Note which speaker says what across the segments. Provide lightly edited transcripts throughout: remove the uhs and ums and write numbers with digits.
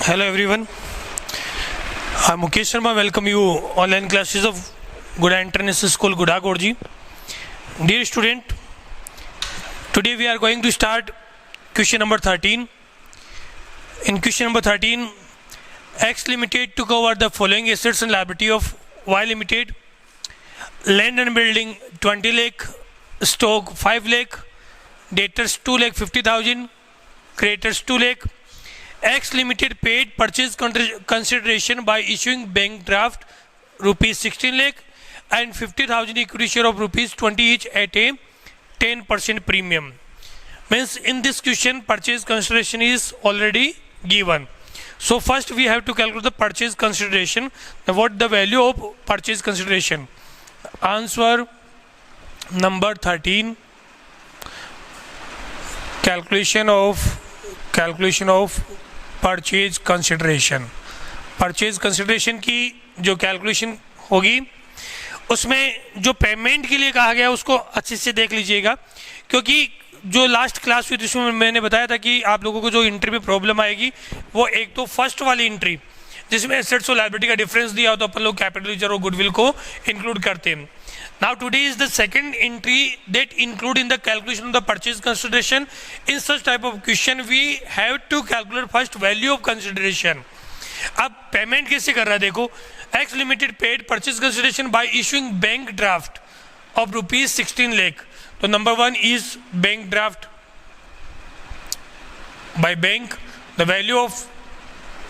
Speaker 1: Hello everyone, I'm Mukesh Sharma. Welcome you online classes of Guda International School, Guda Gorji. Dear student, today we are going to start question number 13. In question number 13, X Limited took over the following assets and liability of Y Limited: land and building 20 lakh, stock 5 lakh, debtors 2 lakh 50,000, creditors 2 lakh. X Limited paid purchase consideration by issuing bank draft rupees 16 lakh and 50,000 equity share of rupees 20 each at a 10% premium. Means in this question purchase consideration is already given. So first we have to calculate the purchase consideration. Now what the value of purchase consideration? Answer number 13. Calculation of purchase consideration की जो calculation होगी उसमें जो payment के लिए कहा गया उसको अच्छे से देख लीजिएगा, क्योंकि जो लास्ट क्लास हुई थी उसमें मैंने बताया था कि आप लोगों को जो एंट्री में प्रॉब्लम आएगी वो एक तो फर्स्ट वाली एंट्री जिसमें एसेट्स और लायबिलिटी का डिफरेंस दिया हो तो अपन लोग कैपिटल रिजर्व और गुडविल को इंक्लूड करते हैं. Now today is the second entry that include in the calculation of the purchase consideration. In such type of question we have to calculate first value of consideration. अब payment कैसे कर रहा है देखो. X Limited paid purchase consideration by issuing bank draft of rupees 16 lakh. तो number one is bank draft by bank. The value of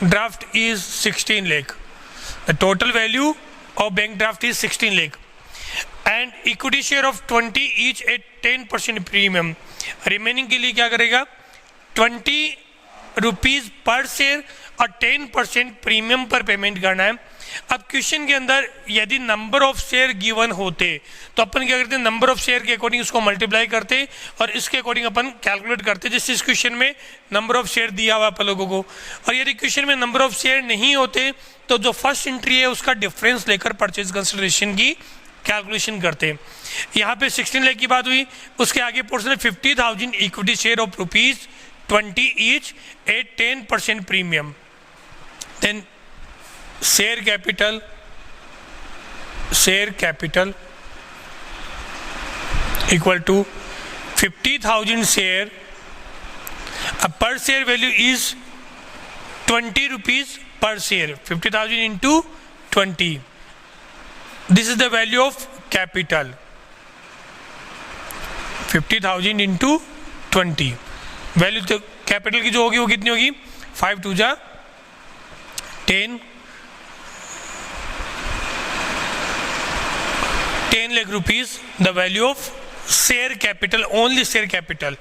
Speaker 1: draft is 16 lakh. The total value of bank draft is 16 lakh. And equity share of 20 each at 10% premium. Remaining के लिए क्या करेगा 20 rupees per share और 10% premium पर payment करना है. अब question के अंदर यदि नंबर ऑफ शेयर गिवन होते तो अपन क्या करते, नंबर ऑफ शेयर के अकॉर्डिंग उसको मल्टीप्लाई करते और इसके अकॉर्डिंग अपन कैलकुलेट करते. जैसे इस क्वेश्चन में नंबर ऑफ शेयर दिया हुआ अपन लोगों को, और यदि क्वेश्चन में नंबर ऑफ शेयर नहीं होते तो जो फर्स्ट एंट्री है उसका डिफरेंस लेकर परचेज कंसिडरेशन की कैलकुलेशन करते हैं. यहाँ पे 16 लाख की बात हुई, उसके आगे पोर्शन है 50,000 equity share of rupees 20 each at 10% premium. Then share capital equal to 50,000 share. पर share value is 20 rupees per share. 50,000 into 20. This is the value of capital. 50,000 into 20. Value तो कैपिटल की जो होगी वो कितनी होगी 5 2 जा 10 lakh rupees. The value of share capital, only share capital.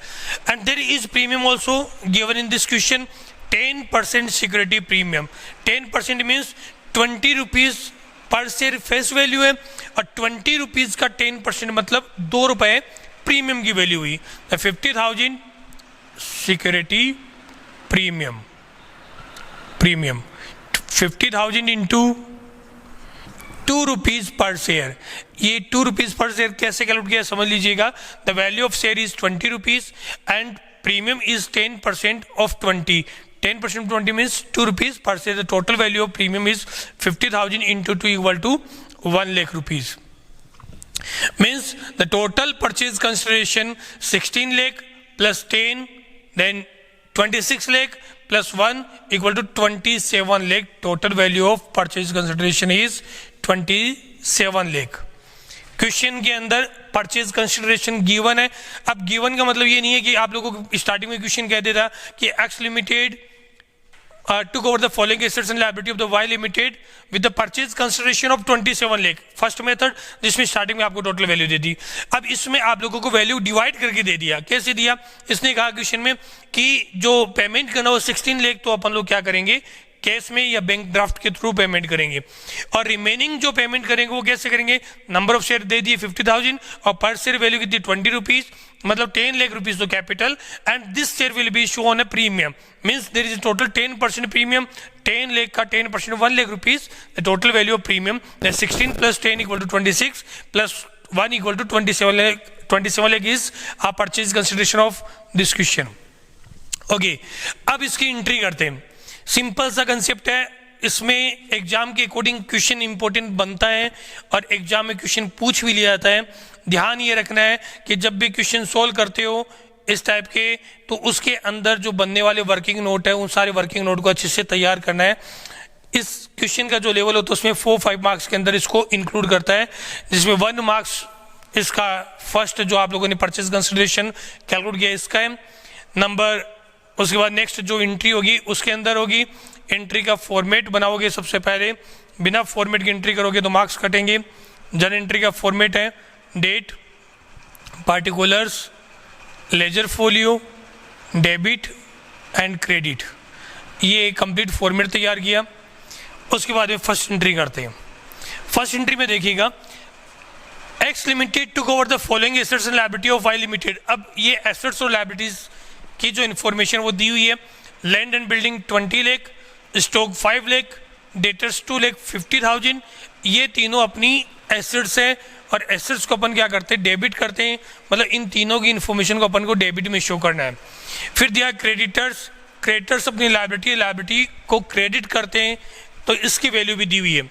Speaker 1: And there is premium also given in this question, 10% security premium. 10% means 20 rupees पर share face value है और 20 रुपीज का 10% मतलब 2 रुपए प्रीमियम की वैल्यू हुई. 50,000 security premium 50,000 into 2 rupees per share. ये 2 rupees per share कैसे कैलकुलेट किया समझ लीजिएगा. The value of share is 20 rupees and premium is 10% of 20. 10% of 20 means 2 rupees per share. The total value of premium is 50,000 into 2 equal to 1 lakh rupees. Means the total purchase consideration 16 lakh plus 10, then 26 lakh plus 1 equal to 27 lakh. Total value of purchase consideration is 27 lakh. Question के अंदर purchase consideration given है. अब given का मतलब ये नहीं है कि आप लोगों को स्टार्टिंग में क्वेश्चन कह देता कि x limited took over the following assets and liability of the Y Limited with the purchase consideration of 27 lakh. First method जिसमें स्टार्टिंग में आपको टोटल वैल्यू दे दी. अब इसमें आप लोगों को वैल्यू डिवाइड करके दे दिया. कैसे दिया, इसने कहा क्वेश्चन में कि जो पेमेंट करना हो 16 लाख तो अपन लोग क्या करेंगे कैश में या बैंक ड्राफ्ट के थ्रू पेमेंट करेंगे, और रिमेनिंग जो पेमेंट करेंगे वो कैसे करेंगे. नंबर ऑफ शेयर दे दिए 50,000 और पर शेयर वैल्यू कितनी 20 रुपीज मतलब 10 लाख रुपीज तो capital, and this share will be show on a premium. Means there is total 10% premium. 10 lakh का 10% 1 lakh rupees. The total value of premium, that 16 plus 10 equal to 26 plus 1 equal to 27 lakh. 27 lakh is a purchase consideration of this question. Okay अब इसकी entry करते हैं. Simple सा concept है, इसमें exam के according question important बनता है और एग्जाम में क्वेश्चन पूछ भी लिया जाता है। ध्यान ये रखना है कि जब भी क्वेश्चन सोल्व करते हो इस टाइप के, तो उसके अंदर जो बनने वाले वर्किंग नोट है उन सारे वर्किंग नोट को अच्छे से तैयार करना है। इस क्वेश्चन का जो लेवल होता है उसमें 4-5 मार्क्स के अंदर इसको इंक्लूड करता है, जिसमें 1 मार्क्स इसका फर्स्ट जो आप लोगों ने परचेज कंसिडरेशन कैलकुलेट किया इसका है नंबर। उसके बाद नेक्स्ट जो एंट्री होगी उसके अंदर होगी, एंट्री का फॉर्मेट बनाओगे सबसे पहले, बिना फॉर्मेट की एंट्री करोगे तो मार्क्स कटेंगे। जन एंट्री का फॉर्मेट है date, particulars, ledger folio, debit and credit, ये कंप्लीट फॉर्मेट तैयार किया। उसके बाद में फर्स्ट एंट्री करते हैं। फर्स्ट एंट्री में देखिएगा, X limited to cover the following assets and liability of Y limited. अब ये एसेट्स और लायबिलिटीज की जो इन्फॉर्मेशन वो दी हुई है, land and building 20 lakh, stock 5 lakh, debtors 2 lakh 50,000, ये तीनों अपनी एसेट्स है और एसेट्स को अपन क्या करते हैं, डेबिट करते हैं, मतलब इन तीनों की इन्फॉर्मेशन को अपन को डेबिट में शो करना है। फिर दिया क्रेडिटर्स, क्रेडिटर्स अपनी लायबिलिटी को क्रेडिट करते हैं, तो इसकी वैल्यू भी दी हुई है।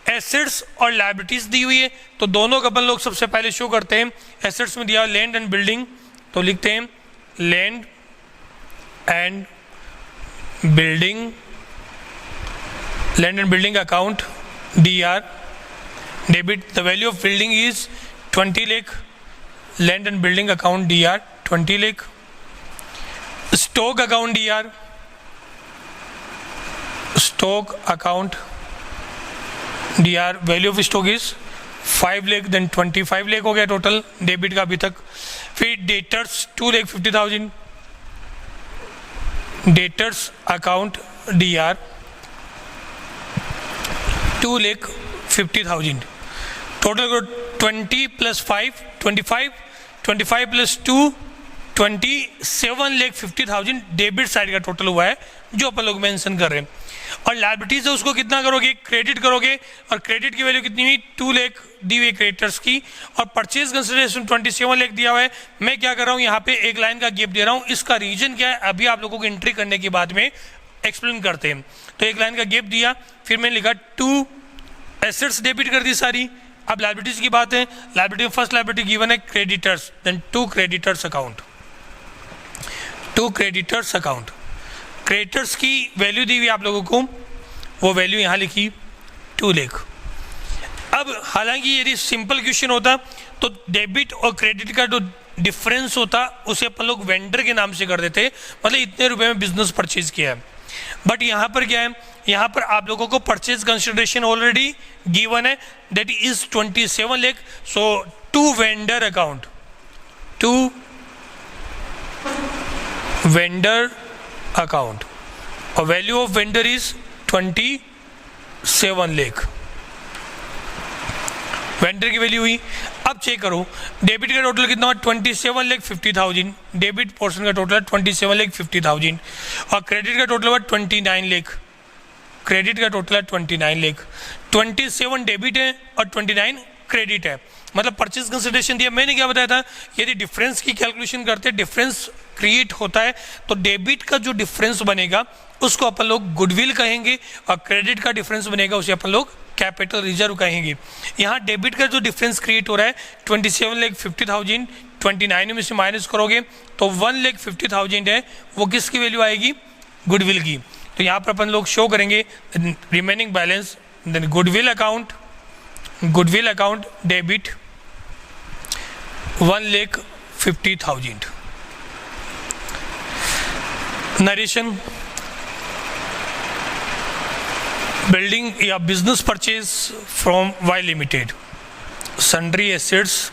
Speaker 1: एसेट्स और लायबिलिटीज दी हुई है, तो दोनों को अपन लोग सबसे पहले शो करते हैं। एसेट्स में दिया लैंड एंड बिल्डिंग, तो लिखते हैं land and building, land and building account DR, debit the value of building is 20 lakh, land and building account DR 20 lakh. Stock account DR, stock account DR, value of stock is 5 lakh, then 25 lakh हो गया total debit का अभी तक। फिर debtors 2,50,000, debtors account DR 2,50,000, total 20 + 5 25, 25 + 2 27,50,000 debit side का total हुआ है जो अपन लोग मेंशन कर रहे हैं। और लायबिलिटीज है उसको कितना करोगे, क्रेडिट करोगे, और क्रेडिट की वैल्यू कितनी हुई 2 लाख दी हुई क्रेडिटर्स की, और परचेज कंसिडरेशन 27 लाख दिया हुआ है। मैं क्या कर रहा हूँ यहाँ पे एक लाइन का गैप दे रहा हूँ, इसका रीजन क्या है अभी आप लोगों को एंट्री करने के बाद में एक्सप्लेन करते हैं। तो एक लाइन का गैप दिया, फिर मैंने लिखा 2 एसेट्स डेबिट कर दी सारी। अब लायबिलिटीज की बात है, लायबिलिटी फर्स्ट लायबिलिटी गिवन है creditors, then 2 creditors account, 2 creditors account. Creditors की वैल्यू दी हुई आप लोगों को, वो वैल्यू यहाँ लिखी 2 लाख। अब हालांकि यदि सिंपल क्वेश्चन होता तो डेबिट और क्रेडिट का जो डिफरेंस होता उसे अपन लोग वेंडर के नाम से कर देते, मतलब इतने रुपए में बिजनेस परचेज किया है। बट यहाँ पर क्या है, यहाँ पर आप लोगों को परचेज कंसिडरेशन ऑलरेडी गिवन है, that is 27 lakh. So 2 vendor account, 2 vendor account, और value of vendor is 27 lakh, vendor की वैल्यू हुई। अब चेक करो डेबिट का टोटल कितना हुआ 27,50,000, डेबिट पोर्शन का टोटल 27,50,000, और क्रेडिट का टोटल हुआ 29 लाख, क्रेडिट का टोटल है 29 लाख। 27 डेबिट है और 29 क्रेडिट है, मतलब परचेज कंसिडरेशन दिया। मैंने क्या बताया था, यदि डिफरेंस की कैलकुलेशन करते हैं, डिफरेंस क्रिएट होता है, तो डेबिट का जो डिफरेंस बनेगा उसको अपन लोग गुडविल कहेंगे, और क्रेडिट का डिफरेंस बनेगा उसे अपन लोग कैपिटल रिजर्व कहेंगे। यहाँ डेबिट का जो डिफरेंस क्रिएट हो रहा है 27,50,000, 29 में से माइनस करोगे तो 1,50,000 है, वो किसकी वैल्यू आएगी, गुडविल की। तो यहाँ पर अपन लोग शो करेंगे remaining balance, then goodwill account, goodwill account debit 1,50,000। Narration, building या business purchase from Y limited, sundry assets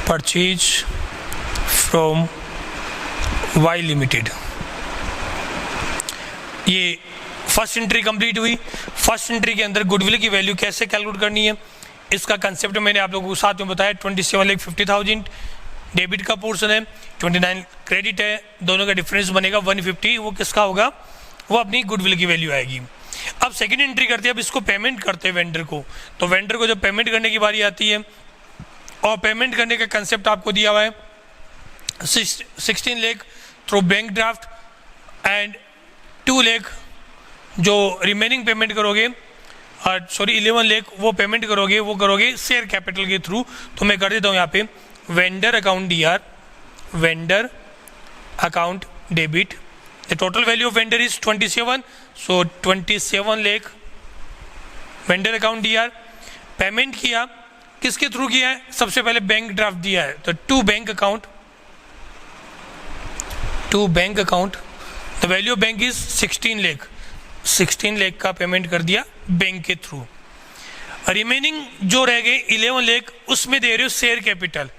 Speaker 1: purchase from Y limited. ये फर्स्ट एंट्री कंप्लीट हुई। फर्स्ट एंट्री के अंदर गुडविल की वैल्यू कैसे कैलकुलेट करनी है, इसका कंसेप्ट मैंने आप लोगों को साथ में बताया। 27,50,000 डेबिट का पोर्शन है, 29 क्रेडिट है, दोनों का डिफरेंस बनेगा 150, वो किसका होगा, वो अपनी गुडविल की वैल्यू आएगी। अब सेकंड एंट्री करते हैं, अब इसको पेमेंट करते हैं वेंडर को। तो वेंडर को जब पेमेंट करने की बारी आती है, और पेमेंट करने का कंसेप्ट आपको दिया हुआ है 16 lakh through bank draft, and 2 lakh जो रिमेनिंग पेमेंट करोगे, सॉरी 11 लाख वो पेमेंट करोगे, वो करोगे शेयर कैपिटल के थ्रू। तो मैं कर देता हूँ यहाँ पे vendor account DR, vendor account debit, the total value of vendor is 27, so 27 lakh vendor account DR। Payment किया किसके थ्रू किया है, सबसे पहले बैंक ड्राफ्ट दिया है तो to bank account, the value of bank is 16 lakh का पेमेंट कर दिया बैंक के थ्रू। रिमेनिंग जो रह गए 11 लाख उसमें दे रहे हो शेयर कैपिटल।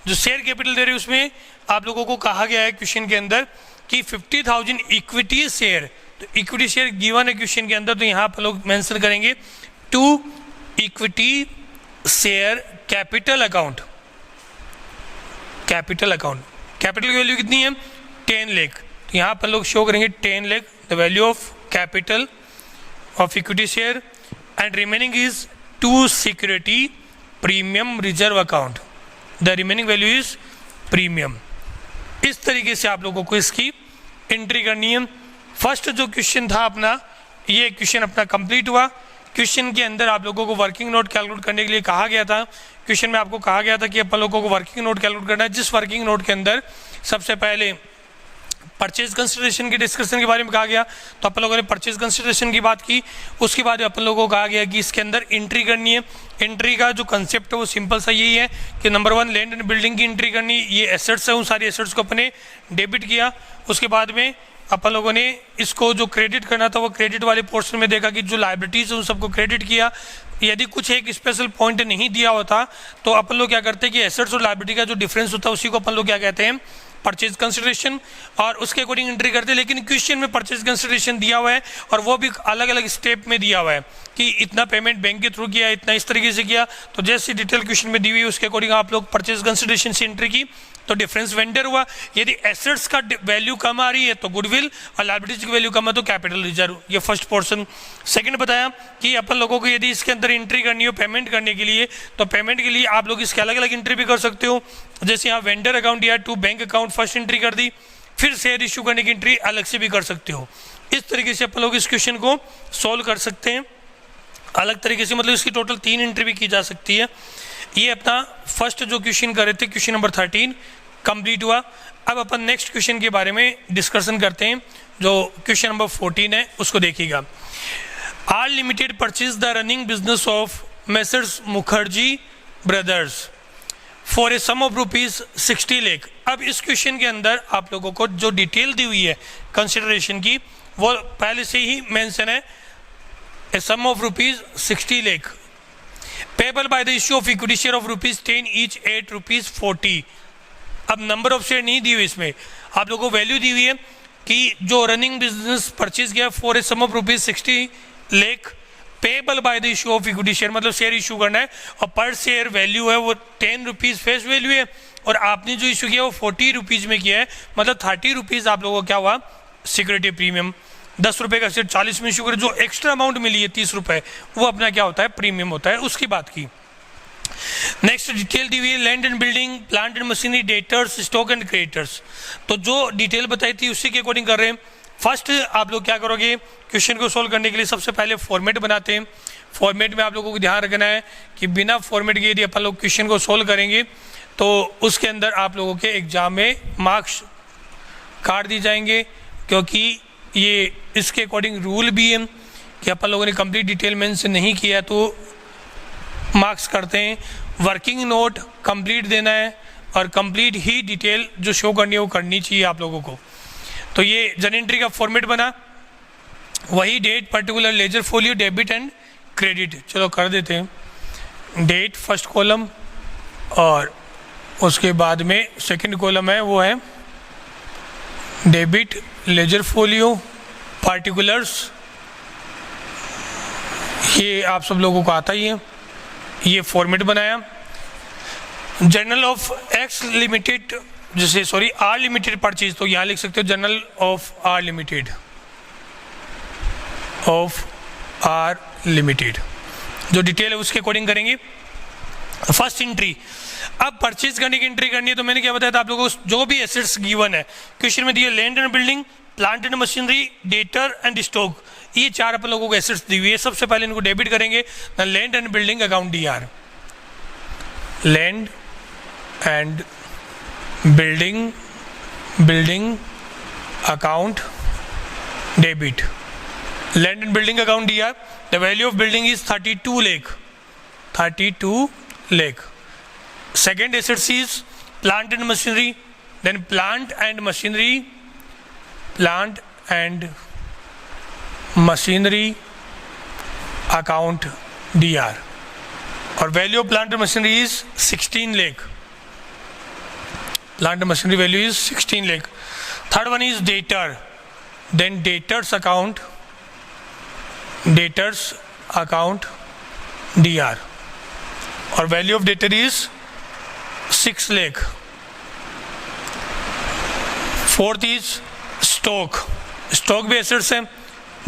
Speaker 1: जो शेयर कैपिटल दे रहे हो उसमें आप लोगों को कहा गया है क्वेश्चन के अंदर कि 50,000 इक्विटी शेयर, तो इक्विटी शेयर गिवन है क्वेश्चन के अंदर, तो यहाँ पर लोग मेंशन करेंगे to equity share capital account, capital की वैल्यू कितनी है 10 लाख, तो यहाँ पर लोग शो करेंगे 10 lakh the value of capital of equity share, and remaining is to security premium reserve account, the remaining value is premium. इस तरीके से आप लोगों को इसकी एंट्री करनी है। फर्स्ट जो क्वेश्चन था अपना, ये क्वेश्चन अपना कंप्लीट हुआ। क्वेश्चन के अंदर आप लोगों को वर्किंग नोट कैलकुलेट करने के लिए कहा गया था। क्वेश्चन में आपको कहा गया था कि अपन लोगों को वर्किंग नोट कैलकुलेट करना है, जिस वर्किंग नोट के अंदर सबसे पहले परचेज कंसिडरेशन के डिस्कशन के बारे में कहा गया, तो अपन लोगों ने परचेज कंसिडरेशन की बात की। उसके बाद अपन लोगों को कहा गया कि इसके अंदर एंट्री करनी है। एंट्री का जो कंसेप्ट है वो सिंपल सा यही है कि नंबर 1 लैंड एंड बिल्डिंग की एंट्री करनी, ये एसेट्स है, उन सारी एसेट्स को अपने डेबिट किया। उसके बाद में अपन लोगों ने इसको जो क्रेडिट करना था वो क्रेडिट वाले पोर्शन में देखा कि जो लाइबिलिटीज है उन सबको क्रेडिट किया। यदि कुछ एक स्पेशल पॉइंट नहीं दिया होता तो अपन लोग क्या करते हैं कि एसेट्स और लाइबिलिटी का जो डिफरेंस होता है उसी को अपन लोग क्या कहते हैं परचेज कंसिडरेशन, और उसके अकॉर्डिंग एंट्री करते हैं। लेकिन क्वेश्चन में परचेज कंसिडरेशन दिया हुआ है और वो भी अलग अलग स्टेप में दिया हुआ है कि इतना पेमेंट बैंक के थ्रू किया, इतना इस तरीके से किया। तो जैसी डिटेल क्वेश्चन में दी हुई है उसके अकॉर्डिंग आप लोग परचेज कंसिडरेशन से एंट्री की तो डिफरेंस वेंडर हुआ। यदि एसेट्स का वैल्यू कम आ रही है तो गुडविल, और लायबिलिटीज की वैल्यू कम है तो कैपिटल रिजर्व। ये फर्स्ट पोर्शन। सेकंड बताया कि अपन लोगों को यदि इसके अंदर एंट्री करनी हो पेमेंट करने के लिए, तो पेमेंट के लिए आप लोग इसके अलग अलग एंट्री भी कर सकते हो। जैसे यहाँ वेंडर अकाउंट या to bank account first entry कर दी, फिर शेयर इशू करने की एंट्री अलग से भी कर सकते हो। इस तरीके से अपन लोग इस क्वेश्चन को सॉल्व कर सकते हैं अलग तरीके से, मतलब इसकी टोटल 3 एंट्री भी की जा सकती है। ये अपना फर्स्ट जो क्वेश्चन कर रहे थे, क्वेश्चन नंबर 13 कंप्लीट हुआ। अब अपन नेक्स्ट क्वेश्चन के बारे में डिस्कशन करते हैं, जो क्वेश्चन नंबर 14 है उसको देखिएगा। R limited purchase the running business of messrs Mukherjee brothers for a sum of rupees 60 lakh. अब इस क्वेश्चन के अंदर आप लोगों को जो डिटेल दी हुई है कंसिडरेशन की वो पहले से ही मेंशन है, a sum of rupees 60 lakh payable by the issue of equity share of rupees 10 each at rupees 40। अब नंबर ऑफ शेयर नहीं दी हुई, इसमें आप लोगों को वैल्यू दी हुई है कि जो रनिंग बिजनेस परचेज किया for a sum of rupees 60 lakh payable by the issue of equity share, मतलब शेयर इशू करना है और पर शेयर वैल्यू है वो 10 रुपीज़ फेस वैल्यू है, और आपने जो इशू किया वो 40 रुपीज़ में किया है, मतलब 30 रुपीज़ आप लोगों को क्या हुआ सिक्योरिटी प्रीमियम। 10 रुपये का शेयर 40 में इशू करे, जो एक्स्ट्रा अमाउंट मिली है 30 रुपये, वो अपना क्या होता है प्रीमियम होता है, उसकी बात की। नेक्स्ट डिटेल दी हुई है land and building, plant and machinery, debtors, stock and creditors. तो जो डिटेल बताई थी उसी के अकॉर्डिंग कर रहे हैं। फर्स्ट आप लोग क्या करोगे, क्वेश्चन को सोल्व करने के लिए सबसे पहले फॉर्मेट बनाते हैं। फॉर्मेट में आप लोगों को ध्यान रखना है कि बिना फॉर्मेट के यदि अपन लोग क्वेश्चन को सोल्व करेंगे तो उसके अंदर आप लोगों के एग्जाम में मार्क्स काट दिए जाएंगे, क्योंकि ये इसके अकॉर्डिंग रूल भी है कि अपन लोगों ने कंप्लीट डिटेल मेंशन नहीं किया तो मार्क्स करते हैं। वर्किंग नोट कंप्लीट देना है और कंप्लीट ही डिटेल जो शो करनी है वो करनी चाहिए आप लोगों को। तो ये जन एंट्री का फॉर्मेट बना, वही date, particular, ledger folio, debit and credit. चलो कर देते हैं। डेट फर्स्ट कॉलम और उसके बाद में सेकंड कॉलम है वो है डेबिट, लेजर फोलियो, पार्टिकुलर्स, ये आप सब लोगों को आता ही है। ये फॉर्मेट बनाया। जर्नल ऑफ एक्स लिमिटेड, जैसे सॉरी आर लिमिटेड परचेज, तो यहाँ लिख सकते हो journal of R limited, of R limited, जो डिटेल है उसके अकॉर्डिंग करेंगे। फर्स्ट एंट्री, अब परचेज करने की एंट्री करनी है तो मैंने क्या बताया था आप लोगों को, जो भी एसेट्स गिवन है क्वेश्चन में दिए land and building, plant and machinery, debtor and stock, ये चार अपन लोगों को एसेट्स दी हुई है। सबसे पहले इनको डेबिट करेंगे, land and building account DR, land and building account debit, land and building account DR, the value of building is 32 lakh. Second assets is plant and machinery, then plant and machinery account DR, और value of plant and machinery is 16 lakh. Plant and machinery value is 16 lakh. Third one is debtor, then debtors account DR, और value of debtor is 6 lakh. Fourth is stock भी assets है।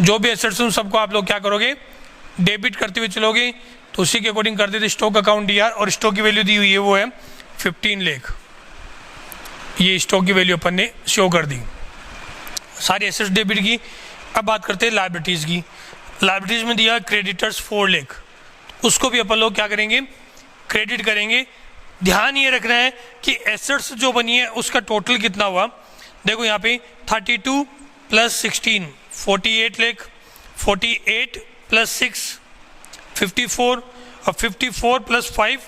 Speaker 1: जो भी assets हैं उन सबको आप लोग क्या करोगे, डेबिट करते हुए चलोगे, तो उसी के अकॉर्डिंग कर देते स्टॉक अकाउंट DR, और स्टॉक की वैल्यू दी हुई है वो है 15 लाख। ये स्टॉक की वैल्यू अपन ने शो कर दी, सारी एसेट्स डेबिट की। अब बात करते हैं लायबिलिटीज़ की। लायबिलिटीज़ में दिया क्रेडिटर्स 4 लाख, उसको भी अपन लोग क्या करेंगे, क्रेडिट करेंगे। ध्यान ये रखना है कि एसेट्स जो बनी है उसका टोटल कितना हुआ। देखो यहाँ पे 32 + 16 48 लाख, 48 + 6 54, और 54 + 5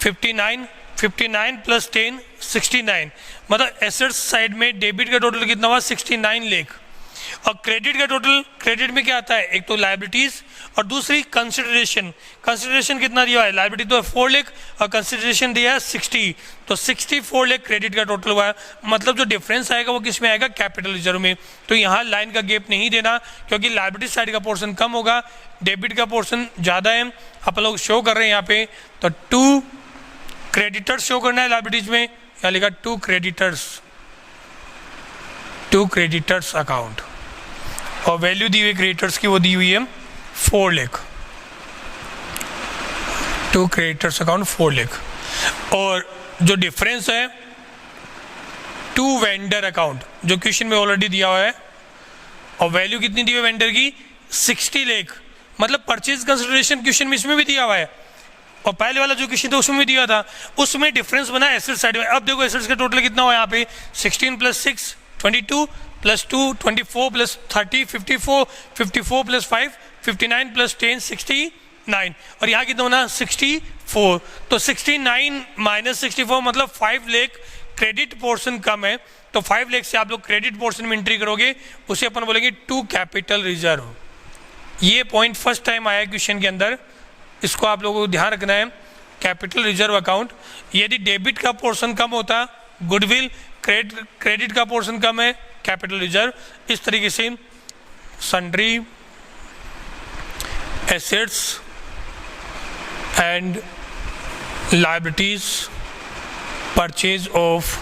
Speaker 1: 59, 59 + 10 69, मतलब एसेट्स साइड में डेबिट का टोटल कितना हुआ 69 लाख। और क्रेडिट का टोटल, क्रेडिट में क्या आता है, एक तो लायबिलिटीज और दूसरी कंसिडरेशन। कंसिडरेशन कितना दिया है, लायबिलिटी तो 4 लाख और कंसिडरेशन दिया है 60, तो 64 लाख क्रेडिट का टोटल हुआ है। मतलब जो डिफरेंस आएगा वो किस में आएगा, कैपिटल रिजर्व में। तो यहाँ लाइन का गैप नहीं देना, क्योंकि लायबिलिटी साइड का पोर्शन कम होगा, डेबिट का पोर्शन ज़्यादा है। आप लोग शो कर रहे हैं यहाँ पे, तो 2 क्रेडिटर्स शो करना है लायबिलिटीज में, यहाँ लिखा 2 क्रेडिटर्स अकाउंट, और वैल्यू दी हुई क्रेडिटर्स की वो दी हुई है 4 लाख। 2 creditors account 4 lakh. और जो डिफरेंस है 2 वेंडर अकाउंट, जो क्वेश्चन में ऑलरेडी दिया हुआ है, और वैल्यू कितनी दी हुई है वेंडर की 60 लाख। मतलब परचेज कंसिडरेशन क्वेश्चन में इसमें भी दिया हुआ है, और पहले वाला जो क्वेश्चन था उसमें भी दिया था, उसमें डिफरेंस बना एसेट साइड में। अब देखो एसेट्स का टोटल कितना हुआ यहाँ पे, 16 + 6 22 + 2 24 + 30 54, 54 + 5 59 + 10 69, और यहाँ कितना होना 64। तो 69 - 64 मतलब 5 लाख क्रेडिट पोर्शन कम है, तो 5 लाख से आप लोग क्रेडिट पोर्शन में एंट्री करोगे, उसे अपन बोलेंगे टू कैपिटल रिजर्व। ये पॉइंट फर्स्ट टाइम आया क्वेश्चन के अंदर, इसको आप लोगों को ध्यान रखना है। कैपिटल रिजर्व अकाउंट, यदि डेबिट का पोर्शन कम होता गुडविल, क्रेडिट का पोर्शन कम है कैपिटल रिजर्व। इस तरीके से sundry assets and liabilities purchase of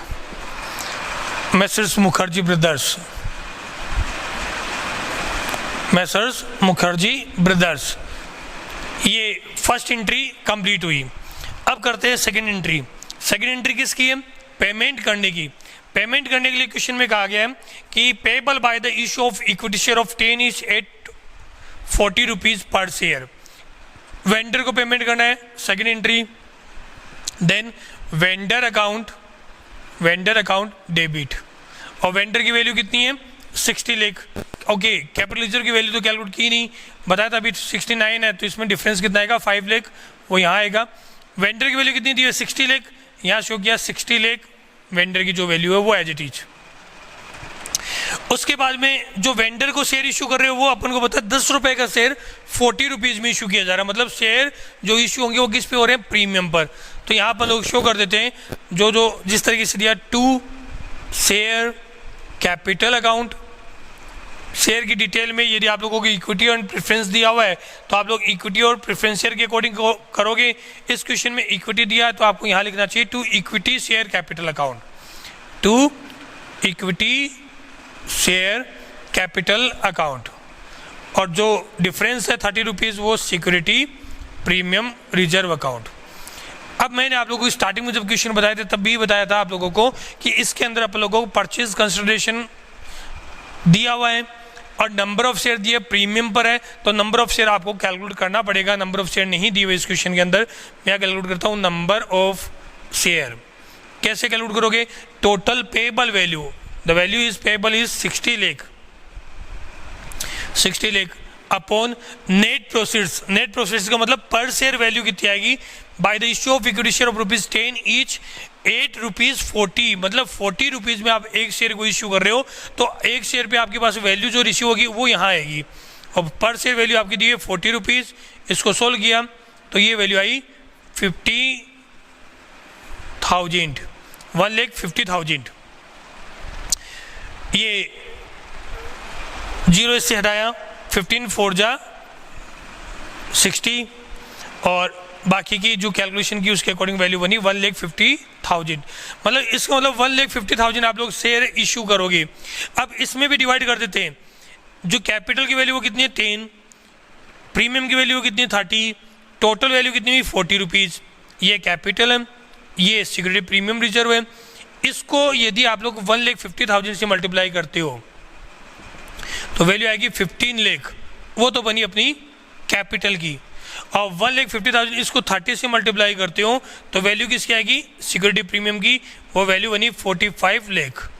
Speaker 1: Messrs Mukherjee brothers, ये फर्स्ट एंट्री कंप्लीट हुई। अब करते हैं सेकंड एंट्री। सेकंड एंट्री किसकी है, पेमेंट करने की। पेमेंट करने के लिए क्वेश्चन में कहा गया है कि payable by the issue of equity share of 10 is 840 rupees per share. Vendor को पेमेंट करना है, second entry. Then vendor account debit, और वेंडर की वैल्यू कितनी है 60 लाख। ओके, कैपिटल रिजर्व की वैल्यू तो कैलकुलेट की नहीं, बताया था अभी 69 है, तो इसमें डिफरेंस कितना आएगा 5 लाख, वो यहाँ आएगा। वेंडर की वैल्यू कितनी दी है 60 लाख, यहाँ शो किया 60 लाख वेंडर की जो वैल्यू है वो एज इट इज। उसके बाद में जो वेंडर को शेयर इशू कर रहे हो वो अपन को पता है 10 रुपए का शेयर 40 रुपीज में इशू किया जा रहा है, मतलब शेयर जो इशू होंगे वो किस पे हो रहे हैं, प्रीमियम पर। तो यहाँ पर लोग शो कर देते हैं जो जिस तरीके से दिया 2 शेयर कैपिटल अकाउंट। शेयर की डिटेल में यदि आप लोगों को इक्विटी और प्रेफरेंस दिया हुआ है तो आप लोग इक्विटी और प्रेफरेंस शेयर के अकॉर्डिंग करोगे। इस क्वेश्चन में इक्विटी दिया है तो आपको यहाँ लिखना चाहिए 2 equity share capital account, 2 equity share capital account, और जो डिफरेंस है 30 रुपीज़ वो सिक्योरिटी प्रीमियम रिजर्व अकाउंट। अब मैंने आप लोगों को स्टार्टिंग में जब क्वेश्चन बताए थे तब भी बताया था आप लोगों को कि इसके अंदर आप लोगों को परचेज कंसिडरेशन दिया हुआ है और नंबर ऑफ शेयर दिए प्रीमियम पर है, तो नंबर ऑफ शेयर आपको कैलकुलेट करना पड़ेगा। नंबर ऑफ शेयर नहीं दिए हुए इस क्वेश्चन के अंदर, मैं कैलकुलेट करता हूँ नंबर ऑफ शेयर। कैसे कैलकुलेट करोगे? Total payable value, the value is payable is 60 lakh, 60 lakh upon net proceeds. Net proceeds का मतलब पर शेयर वैल्यू कितनी आएगी? Bye the issue of equity share of ₹10 each, 8 rupees 40, मतलब 40 रुपीज़ में आप एक शेयर को इश्यू कर रहे हो, तो एक शेयर पे आपके पास वैल्यू जो इश्यू होगी वो यहाँ आएगी। और पर शेयर वैल्यू आपकी दी है 40 रुपीज़, इसको सोल्व किया तो ये वैल्यू आई 50,000, 1,50,000। ये जीरो इससे हटाया, 15 4 जा 60 और बाकी की जो कैलकुलेशन की उसके अकॉर्डिंग वैल्यू बनी 1,50,000। मतलब इसका मतलब 1,50,000 आप लोग शेयर इशू करोगे। अब इसमें भी डिवाइड कर देते हैं, जो कैपिटल की वैल्यू वो कितनी है 10, प्रीमियम की वैल्यू कितनी है 30, टोटल वैल्यू कितनी हुई 40 रुपीज़। ये कैपिटल है, ये सिक्योरिटी प्रीमियम रिजर्व है। इसको यदि आप लोग 1,50,000 से मल्टीप्लाई करते हो तो वैल्यू आएगी 15 लाख, वो तो बनी अपनी कैपिटल की। और 1,50,000 इसको 30 से मल्टीप्लाई करते हो तो वैल्यू किसकी आएगी? सिक्योरिटी प्रीमियम की, वो वैल्यू बनी 45 लाख।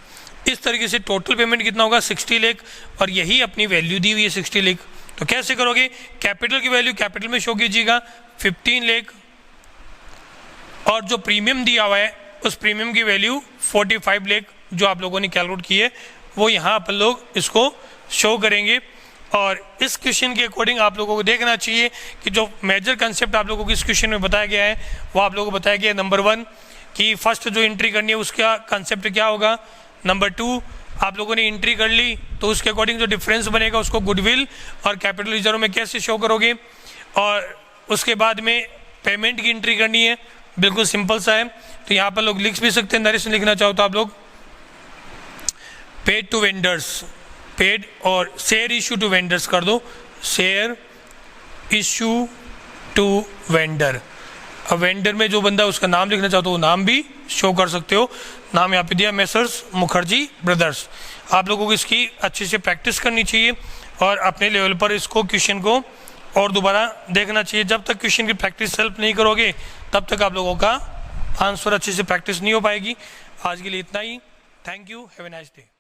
Speaker 1: इस तरीके से टोटल पेमेंट कितना होगा? 60 लाख, और यही अपनी वैल्यू दी हुई है 60 लाख। तो कैसे करोगे? कैपिटल की वैल्यू कैपिटल में शो कीजिएगा 15 लाख, और जो प्रीमियम दिया हुआ है उस प्रीमियम की वैल्यू 45 लाख जो आप लोगों ने कैलकुलेट की है, वो यहाँ अपन लोग इसको शो करेंगे। और इस क्वेश्चन के अकॉर्डिंग आप लोगों को देखना चाहिए कि जो मेजर कंसेप्ट आप लोगों को इस क्वेश्चन में बताया गया है वो आप लोगों को बताया गया है। नंबर 1 कि फर्स्ट जो एंट्री करनी है उसका कंसेप्ट क्या होगा। नंबर 2 आप लोगों ने एंट्री कर ली तो उसके अकॉर्डिंग जो डिफरेंस बनेगा उसको गुडविल और कैपिटल रिजर्व में कैसे शो करोगे। और उसके बाद में पेमेंट की एंट्री करनी है, बिल्कुल सिंपल सा है। तो यहाँ पर लोग लिख भी सकते हैं, नरेशन लिखना चाहो तो आप लोग पेड टू वेंडर्स, पेड और शेयर इशू टू वेंडर्स कर दो, शेयर इशू टू वेंडर। अब वेंडर में जो बंदा उसका नाम लिखना चाहो तो वो नाम भी शो कर सकते हो। नाम यहाँ पे दिया मेसर्स मुखर्जी ब्रदर्स। आप लोगों को इसकी अच्छे से प्रैक्टिस करनी चाहिए और अपने लेवल पर इसको क्वेश्चन को और दोबारा देखना चाहिए। जब तक क्वेश्चन की प्रैक्टिस सेल्फ नहीं करोगे तब तक आप लोगों का आंसर अच्छे से प्रैक्टिस नहीं हो पाएगी। आज के लिए इतना ही। Thank you, have a nice day.